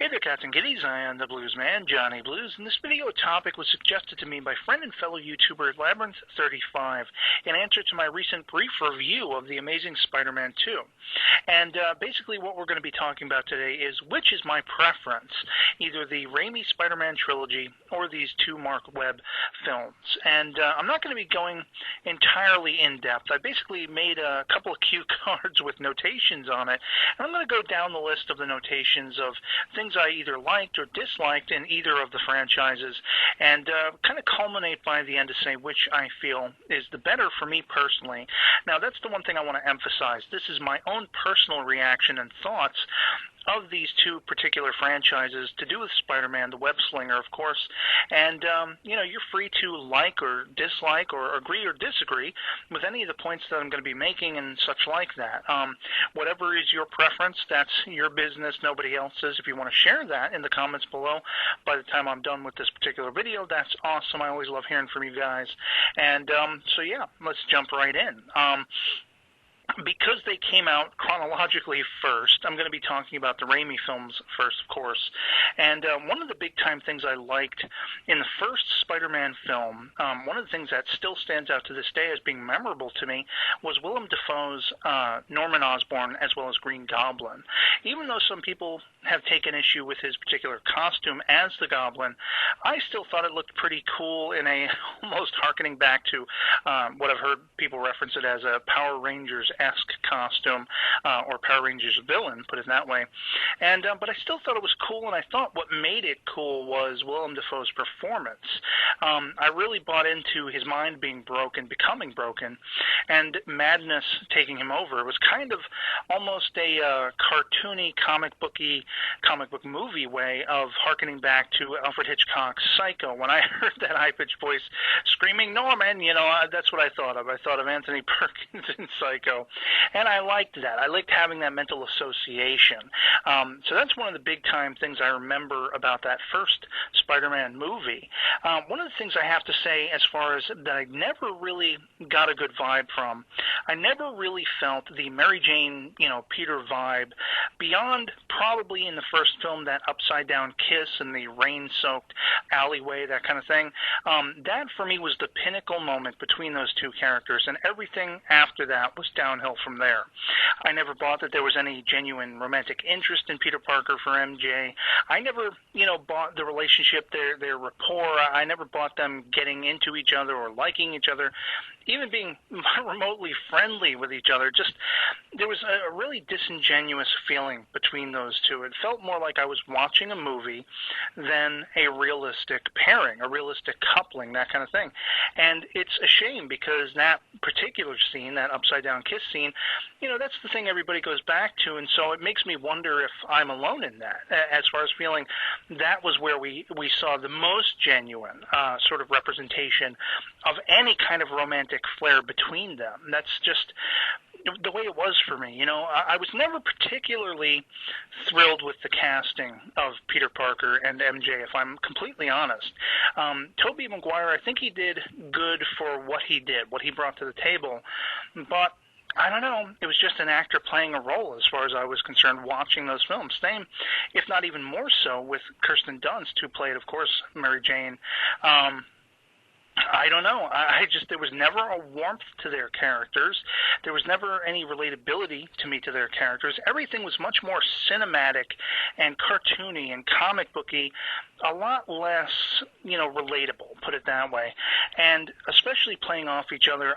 Hey there, cats and kitties. I am the Blues Man, Johnny Blues, and this video topic was suggested to me by friend and fellow YouTuber Labyrinth35 in answer to my recent brief review of The Amazing Spider-Man II. And basically what we're going to be talking about today is which is my preference, either the Raimi Spider-Man trilogy or these two Mark Webb films. And I'm not going to be going entirely in-depth. I basically made a couple of cue cards with notations on it, and I'm going to go down the list of the notations of things I either liked or disliked in either of the franchises, and kind of culminate by the end to say which I feel is the better for me personally. Now, that's the one thing I want to emphasize. This is my own personal reaction and thoughts of these two particular franchises to do with Spider-Man, the Web Slinger, of course. And, you're free to like or dislike or agree or disagree with any of the points that I'm going to be making and such like that. Whatever is your preference, that's your business, nobody else's. If you want to share that in the comments below by the time I'm done with this particular video, that's awesome. I always love hearing from you guys. And so, yeah, let's jump right in. Because they came out chronologically first, I'm going to be talking about the Raimi films first, of course. And one of the big-time things I liked in the first Spider-Man film, one of the things that still stands out to this day as being memorable to me, was Willem Dafoe's Norman Osborn as well as Green Goblin. Even though some people have taken issue with his particular costume as the Goblin, I still thought it looked pretty cool in a almost harkening back to what I've heard people reference it as a Power Rangers-esque costume, or Power Rangers villain, put it that way. And but I still thought it was cool, and I thought what made it cool was Willem Dafoe's performance. I really bought into his mind being broken, becoming broken, and madness taking him over. It was kind of almost a cartoony, comic book movie way of harkening back to Alfred Hitchcock's Psycho. When I heard that high-pitched voice screaming Norman, that's what I thought of. I thought of Anthony Perkins in Psycho, and I liked that. I liked having that mental association. So that's one of the big-time things I remember about that first Spider-Man movie. One of the things I have to say as far as that I never really got a good vibe from, I never really felt the Mary Jane, Peter vibe beyond probably in the first film, that upside-down kiss in the rain-soaked alleyway, that kind of thing. That, for me, was the pinnacle moment between those two characters, and everything after that was downhill from there. I never bought that there was any genuine romantic interest in Peter Parker for MJ. I never, bought the relationship, their rapport. I never bought them getting into each other or liking each other, even being remotely friendly with each other. Just, there was a really disingenuous feeling between those two. It felt more like I was watching a movie than a realistic pairing, a realistic coupling, that kind of thing. And it's a shame because that particular scene, that upside-down kiss scene, that's the thing everybody goes back to, and so it makes me wonder if I'm alone in that, as far as feeling that was where we saw the most genuine sort of representation of any kind of romantic flair between them. That's just the way it was for me. I was never particularly thrilled with the casting of Peter Parker and MJ, if I'm completely honest. Tobey Maguire, I think he did good for what he did, what he brought to the table, but I don't know, it was just an actor playing a role as far as I was concerned watching those films. Same, if not even more so, with Kirsten Dunst, who played, of course, Mary Jane. I don't know. There was never a warmth to their characters. There was never any relatability to me to their characters. Everything was much more cinematic and cartoony and comic booky, a lot less, relatable, put it that way. And especially playing off each other,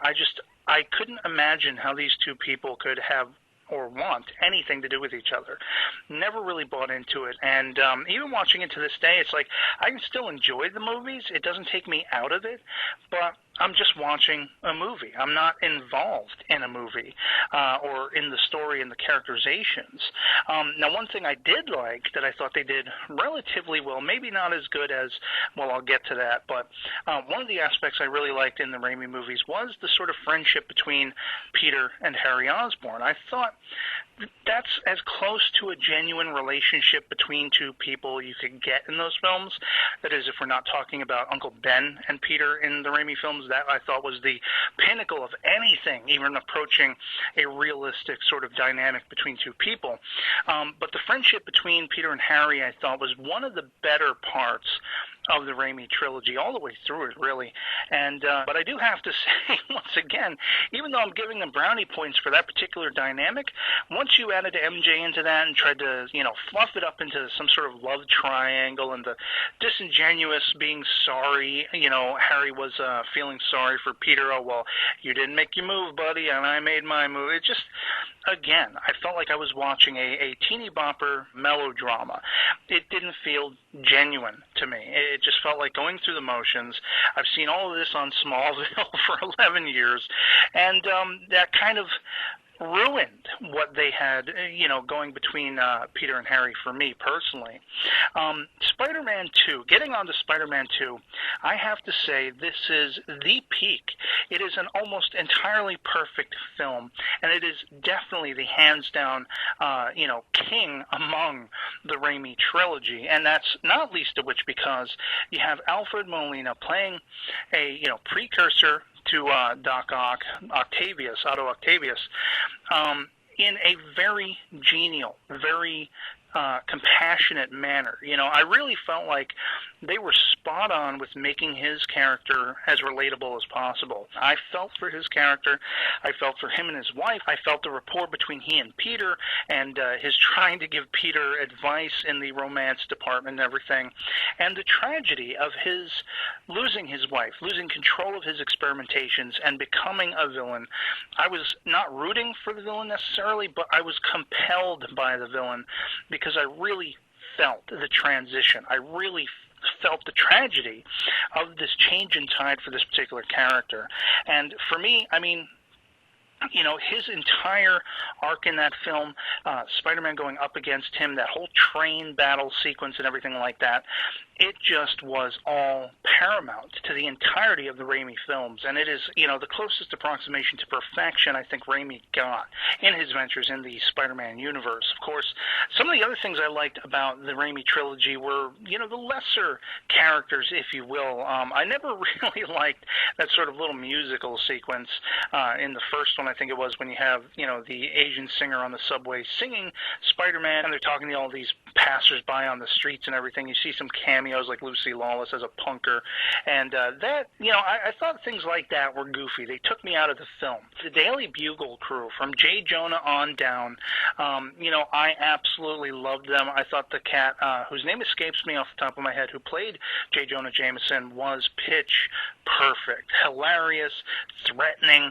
I couldn't imagine how these two people could have or want anything to do with each other. Never really bought into it. And even watching it to this day, it's like I can still enjoy the movies. It doesn't take me out of it, but I'm just watching a movie. I'm not involved in a movie or in the story and the characterizations. Now, one thing I did like that I thought they did relatively well, maybe not as good as, well, I'll get to that, but one of the aspects I really liked in the Raimi movies was the sort of friendship between Peter and Harry Osborn. I thought that's as close to a genuine relationship between two people you could get in those films. That is, if we're not talking about Uncle Ben and Peter in the Raimi films, that I thought was the pinnacle of anything, even approaching a realistic sort of dynamic between two people. But the friendship between Peter and Harry, I thought, was one of the better parts of the Raimi trilogy, all the way through it, really. And but I do have to say, once again, even though I'm giving them brownie points for that particular dynamic, once you added MJ into that and tried to, fluff it up into some sort of love triangle and the disingenuous being sorry, Harry was feeling sorry for Peter. Oh, well, you didn't make your move, buddy, and I made my move. It just, again, I felt like I was watching a teeny bopper melodrama. It didn't feel genuine to me. It just felt like going through the motions. I've seen all of this on Smallville for 11 years, and that kind of ruined what they had, going between Peter and Harry for me personally. Spider-Man 2, getting on to Spider-Man 2, I have to say this is the peak. It is an almost entirely perfect film, and it is definitely the hands-down, king among the Raimi trilogy, and that's not least of which because you have Alfred Molina playing a, precursor to Doc Ock, Otto Octavius, in a very genial, very compassionate manner. I really felt like they were spot on with making his character as relatable as possible. I felt for his character. I felt for him and his wife. I felt the rapport between he and Peter and his trying to give Peter advice in the romance department and everything. And the tragedy of his losing his wife, losing control of his experimentations and becoming a villain. I was not rooting for the villain necessarily, but I was compelled by the villain because I really felt the transition. I really felt the tragedy of this change in tide for this particular character. And for me, his entire arc in that film, Spider-Man going up against him, that whole train battle sequence and everything like that, it just was all paramount to the entirety of the Raimi films. And it is, the closest approximation to perfection I think Raimi got in his ventures in the Spider-Man universe. Of course, some of the other things I liked about the Raimi trilogy were, the lesser characters, if you will. I never really liked that sort of little musical sequence in the first one, I think it was, when you have, the Asian singer on the subway singing Spider-Man, and they're talking to all these passers-by on the streets and everything. You see some cameos like Lucy Lawless as a punker, and I thought things like that were goofy. They took me out of the film. The Daily Bugle crew, from J. Jonah on down, I absolutely loved them. I thought the cat, whose name escapes me off the top of my head, who played J. Jonah Jameson, was pitch perfect, hilarious, threatening,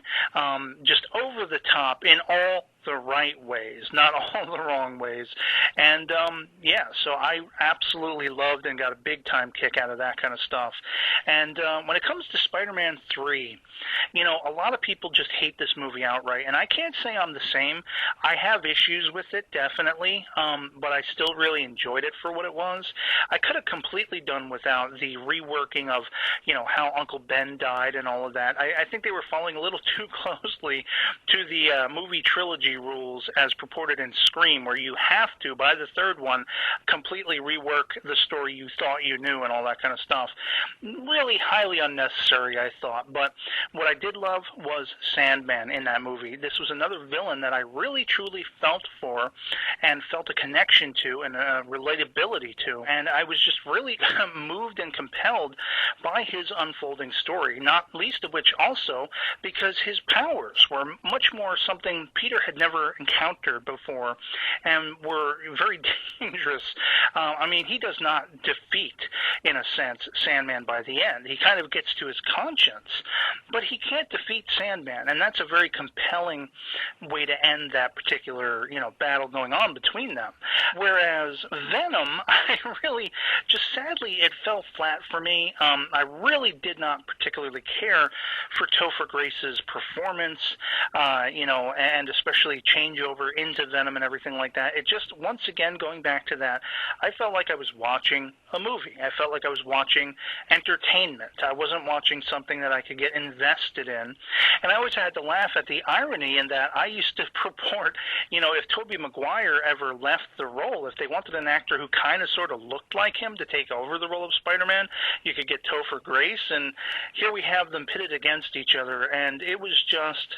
just over the top in all the right ways, not all the wrong ways. And so I absolutely loved and got a big time kick out of that kind of stuff. And when it comes to Spider-Man 3, a lot of people just hate this movie outright, and I can't say I'm the same. I have issues with it, definitely, but I still really enjoyed it for what it was. I could have completely done without the reworking of, how Uncle Ben died and all of that. I think they were following a little too closely to the movie trilogy rules as purported in Scream, where you have to, by the third one, completely rework the story you thought you knew and all that kind of stuff. Really highly unnecessary, I thought. But what I did love was Sandman in that movie. This was another villain that I really truly felt for and felt a connection to and a relatability to. And I was just really moved and compelled by his unfolding story, not least of which also because his powers were much more something Peter had never encountered before and were very dangerous. He does not defeat, in a sense, Sandman by the end. He kind of gets to his conscience, but he can't defeat Sandman, and that's a very compelling way to end that particular, battle going on between them. Whereas Venom, I really, just sadly, it fell flat for me. I really did not particularly care for Topher Grace's performance, and especially eventually change over into Venom and everything like that. It just, once again, going back to that, I felt like I was watching a movie. I felt like I was watching entertainment. I wasn't watching something that I could get invested in. And I always had to laugh at the irony in that I used to purport, if Tobey Maguire ever left the role, if they wanted an actor who kind of sort of looked like him to take over the role of Spider-Man, you could get Topher Grace, and here we have them pitted against each other, and it was just,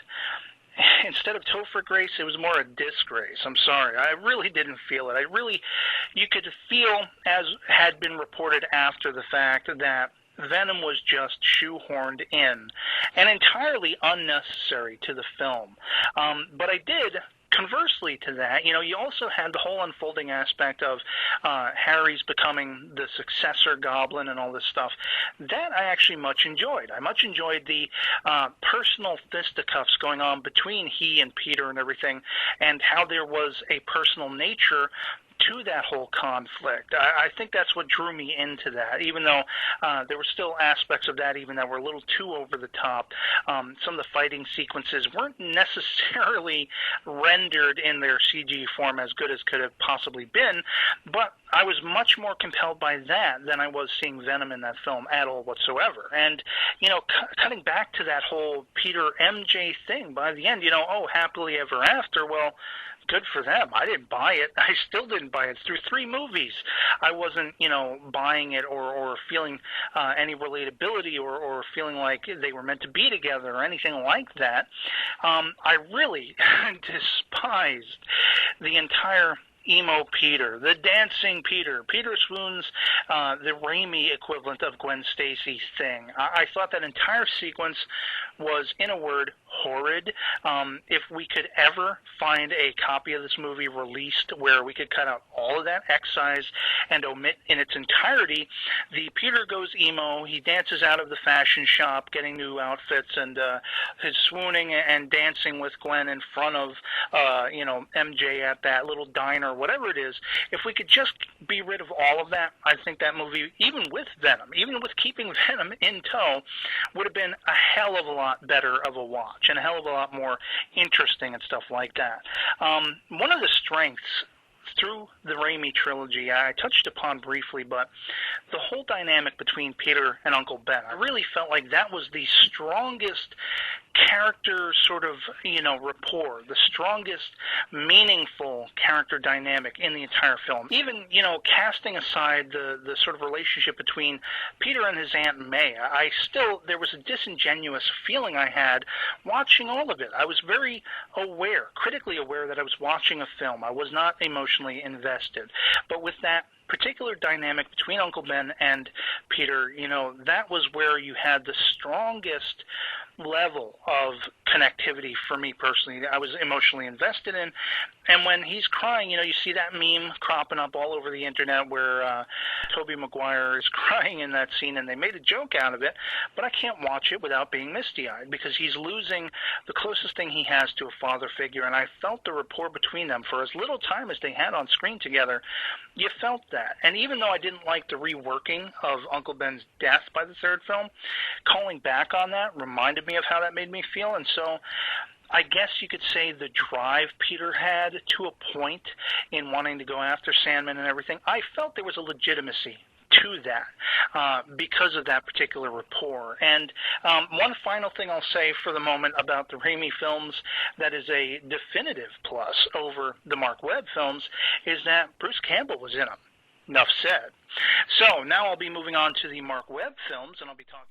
instead of Topher Grace, it was more a disgrace. I'm sorry. I really didn't feel it. You could feel, as had been reported after the fact, that Venom was just shoehorned in and entirely unnecessary to the film. But I did, conversely to that, you also had the whole unfolding aspect of Harry's becoming the successor Goblin and all this stuff. That I actually much enjoyed. I much enjoyed the personal fisticuffs going on between he and Peter and everything, and how there was a personal nature to that whole conflict. I think that's what drew me into that, even though there were still aspects of that even that were a little too over the top. Some of the fighting sequences weren't necessarily rendered in their CG form as good as could have possibly been, but I was much more compelled by that than I was seeing Venom in that film at all whatsoever. And, cutting back to that whole Peter MJ thing, by the end, happily ever after, well, good for them. I didn't buy it. I still didn't buy it. Through 3 movies, I wasn't, buying it or feeling any relatability or feeling like they were meant to be together or anything like that. I really despised the entire emo Peter, the dancing Peter Swoon's the Raimi equivalent of Gwen Stacy's thing. I thought that entire sequence was, in a word, horrid. If we could ever find a copy of this movie released where we could cut out all of that, excise, and omit in its entirety the Peter goes emo, he dances out of the fashion shop getting new outfits, and his swooning and dancing with Gwen in front of MJ at that little diner, whatever it is. If we could just be rid of all of that, I think that movie, even with Venom, even with keeping Venom in tow, would have been a hell of a lot better of a watch and a hell of a lot more interesting and stuff like that. One of the strengths through the Raimi trilogy, I touched upon briefly, but the whole dynamic between Peter and Uncle Ben, I really felt like that was the strongest character sort of, rapport, the strongest meaningful character dynamic in the entire film. Even, casting aside the sort of relationship between Peter and his Aunt May, there was a disingenuous feeling I had watching all of it. I was very aware, critically aware that I was watching a film. I was not emotionally invested. But with that particular dynamic between Uncle Ben and Peter, that was where you had the strongest level of connectivity for me personally. I was emotionally invested in. And when he's crying, you see that meme cropping up all over the internet where Tobey Maguire is crying in that scene, and they made a joke out of it, but I can't watch it without being misty-eyed because he's losing the closest thing he has to a father figure, and I felt the rapport between them for as little time as they had on screen together. You felt that. And even though I didn't like the reworking of Uncle Ben's death by the third film, calling back on that reminded me of how that made me feel. And so I guess you could say the drive Peter had to a point in wanting to go after Sandman and everything, I felt there was a legitimacy to that because of that particular rapport. And one final thing I'll say for the moment about the Raimi films that is a definitive plus over the Mark Webb films is that Bruce Campbell was in them. Enough said. So now I'll be moving on to the Mark Webb films, and I'll be talking